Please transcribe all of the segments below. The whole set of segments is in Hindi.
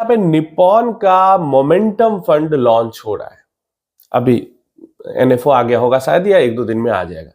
पे निप्पॉन का मोमेंटम फंड लॉन्च हो रहा है। अभी एनएफओ आ गया होगा शायद, या 1-2 दिन में आ जाएगा।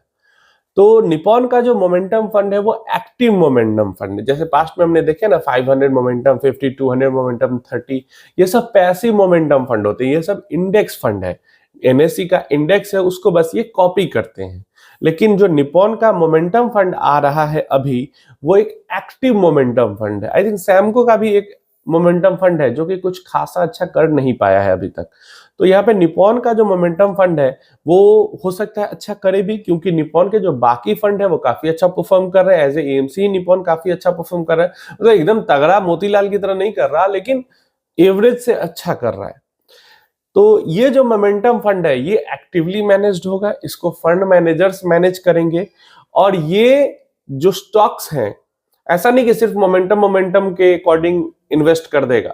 तो निप्पॉन का जो मोमेंटम फंड है वो एक्टिव मोमेंटम फंड है। जैसे पास्ट में हमने देखे ना 500 मोमेंटम, 50, 200 मोमेंटम, 30, ये सब पैसिव मोमेंटम फंड होते हैं। ये सब इंडेक्स फंड है। एनएससी का इंडेक्स है, उसको बस ये कॉपी करते हैं। लेकिन जो निप्पॉन का मोमेंटम फंड आ रहा है अभी, वो एक एक्टिव मोमेंटम फंड है। आई थिंक सैमको का भी एक मोमेंटम फंड है जो कि कुछ खासा अच्छा कर नहीं पाया है अभी तक। तो यहाँ पे निप्पॉन का जो मोमेंटम फंड है वो हो सकता है अच्छा करे भी, क्योंकि निप्पॉन के जो बाकी फंड है वो काफी अच्छा परफॉर्म कर रहे हैं। एज ए एएमसी निप्पॉन काफी अच्छा परफॉर्म कर रहा है, मतलब एकदम तगड़ा मोतीलाल की तरह नहीं कर रहा, लेकिन एवरेज से अच्छा कर रहा है। तो ये जो मोमेंटम फंड है ये एक्टिवली मैनेज्ड होगा, इसको फंड मैनेजर्स मैनेज करेंगे। और ये जो स्टॉक्स हैं, ऐसा नहीं कि सिर्फ मोमेंटम के अकॉर्डिंग इन्वेस्ट कर देगा।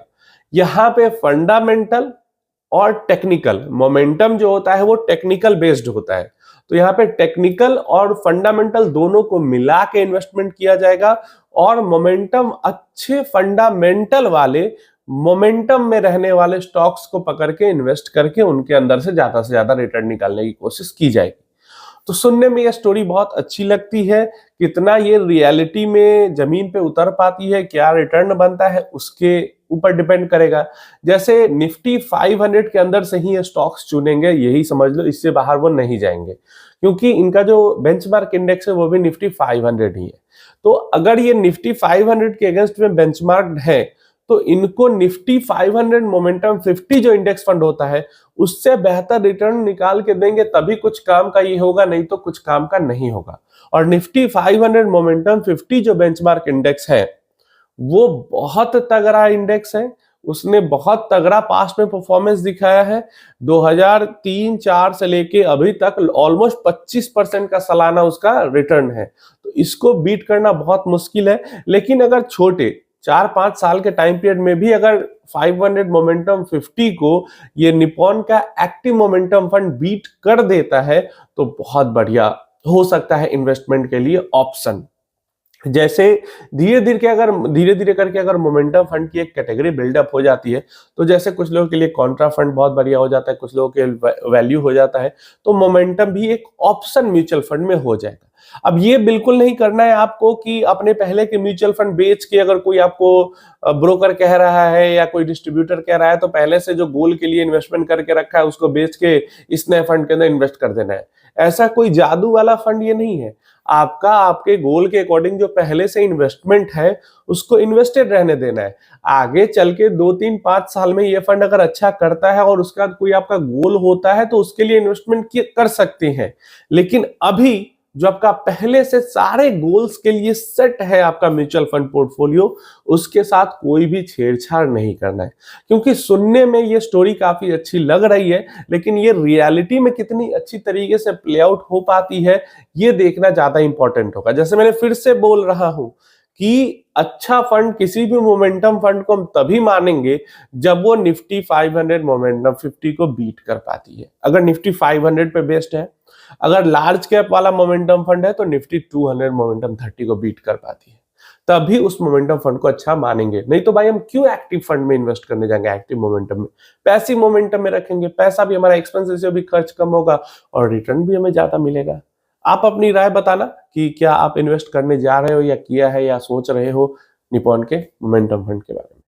यहाँ पे फंडामेंटल और टेक्निकल, मोमेंटम जो होता है वो टेक्निकल बेस्ड होता है, तो यहाँ पे टेक्निकल और फंडामेंटल दोनों को मिला के इन्वेस्टमेंट किया जाएगा। और मोमेंटम अच्छे फंडामेंटल वाले, मोमेंटम में रहने वाले स्टॉक्स को पकड़ के इन्वेस्ट करके उनके अंदर से ज्यादा रिटर्न निकालने की कोशिश की जाएगी। तो सुनने में यह स्टोरी बहुत अच्छी लगती है। कितना ये रियलिटी में जमीन पे उतर पाती है, क्या रिटर्न बनता है, उसके ऊपर डिपेंड करेगा। जैसे निफ्टी 500 के अंदर से ही ये स्टॉक्स चुनेंगे, यही समझ लो, इससे बाहर वो नहीं जाएंगे, क्योंकि इनका जो बेंचमार्क इंडेक्स है वो भी निफ्टी 500 ही है। तो अगर ये निफ्टी 500 के अगेंस्ट में बेंचमार्क्ड है, तो इनको निफ्टी 500 मोमेंटम 50 जो इंडेक्स फंड होता है उससे बेहतर रिटर्न निकाल के देंगे, तभी कुछ काम का ये होगा, नहीं तो कुछ काम का नहीं होगा। और निफ्टी 500 मोमेंटम 50 जो बेंचमार्क इंडेक्स है वो बहुत तगड़ा इंडेक्स है। उसने बहुत तगड़ा पास्ट में परफॉर्मेंस दिखाया है। 2003-4 से लेके अभी तक ऑलमोस्ट 25% का सालाना उसका रिटर्न है। तो इसको बीट करना बहुत मुश्किल है। लेकिन अगर छोटे 4-5 साल के टाइम पीरियड में भी अगर 500 मोमेंटम 50 को ये निप्पॉन का एक्टिव मोमेंटम फंड बीट कर देता है तो बहुत बढ़िया हो सकता है इन्वेस्टमेंट के लिए ऑप्शन। जैसे धीरे धीरे करके अगर मोमेंटम फंड की एक कैटेगरी बिल्डअप हो जाती है, तो जैसे कुछ लोगों के लिए कॉन्ट्रा फंड बहुत बढ़िया हो जाता है, कुछ लोगों के वैल्यू हो जाता है, तो मोमेंटम भी एक ऑप्शन म्यूचुअल फंड में हो जाएगा। अब ये बिल्कुल नहीं करना है आपको कि अपने पहले के म्यूचुअल फंड बेच के, अगर कोई आपको ब्रोकर कह रहा है या कोई डिस्ट्रीब्यूटर कह रहा है, तो पहले से जो गोल के लिए इन्वेस्टमेंट करके रखा है उसको बेच के इस नए फंड के अंदर इन्वेस्ट कर देना है। ऐसा कोई जादू वाला फंड ये नहीं है। आपका आपके गोल के अकॉर्डिंग जो पहले से इन्वेस्टमेंट है उसको इन्वेस्टेड रहने देना है। आगे चल के 2-3-5 साल में ये फंड अगर अच्छा करता है और उसका कोई आपका गोल होता है तो उसके लिए इन्वेस्टमेंट कर सकते हैं। लेकिन अभी जो आपका पहले से सारे गोल्स के लिए सेट है आपका म्यूचुअल फंड पोर्टफोलियो, उसके साथ कोई भी छेड़छाड़ नहीं करना है। क्योंकि सुनने में ये स्टोरी काफी अच्छी लग रही है, लेकिन ये रियलिटी में कितनी अच्छी तरीके से प्ले आउट हो पाती है ये देखना ज्यादा इंपॉर्टेंट होगा। जैसे मैंने फिर से बोल रहा हूं कि अच्छा फंड, किसी भी मोमेंटम फंड को हम तभी मानेंगे जब वो निफ्टी 500 मोमेंटम 50 को बीट कर पाती है। अगर निफ्टी 500 पे बेस्ड है, अगर लार्ज कैप वाला मोमेंटम फंड है तो निफ्टी 200 मोमेंटम 30 को बीट कर पाती है, तभी उस मोमेंटम फंड को अच्छा मानेंगे। नहीं तो भाई हम क्यों एक्टिव फंड में इन्वेस्ट करने जाएंगे, एक्टिव मोमेंटम में। पैसिव मोमेंटम में रखेंगे, पैसा भी हमारा एक्सपेंसेस से भी खर्च कम होगा और रिटर्न भी हमें ज्यादा मिलेगा। आप अपनी राय बताना कि क्या आप इन्वेस्ट करने जा रहे हो या किया है या सोच रहे हो निप्पॉन के मोमेंटम फंड के बारे में।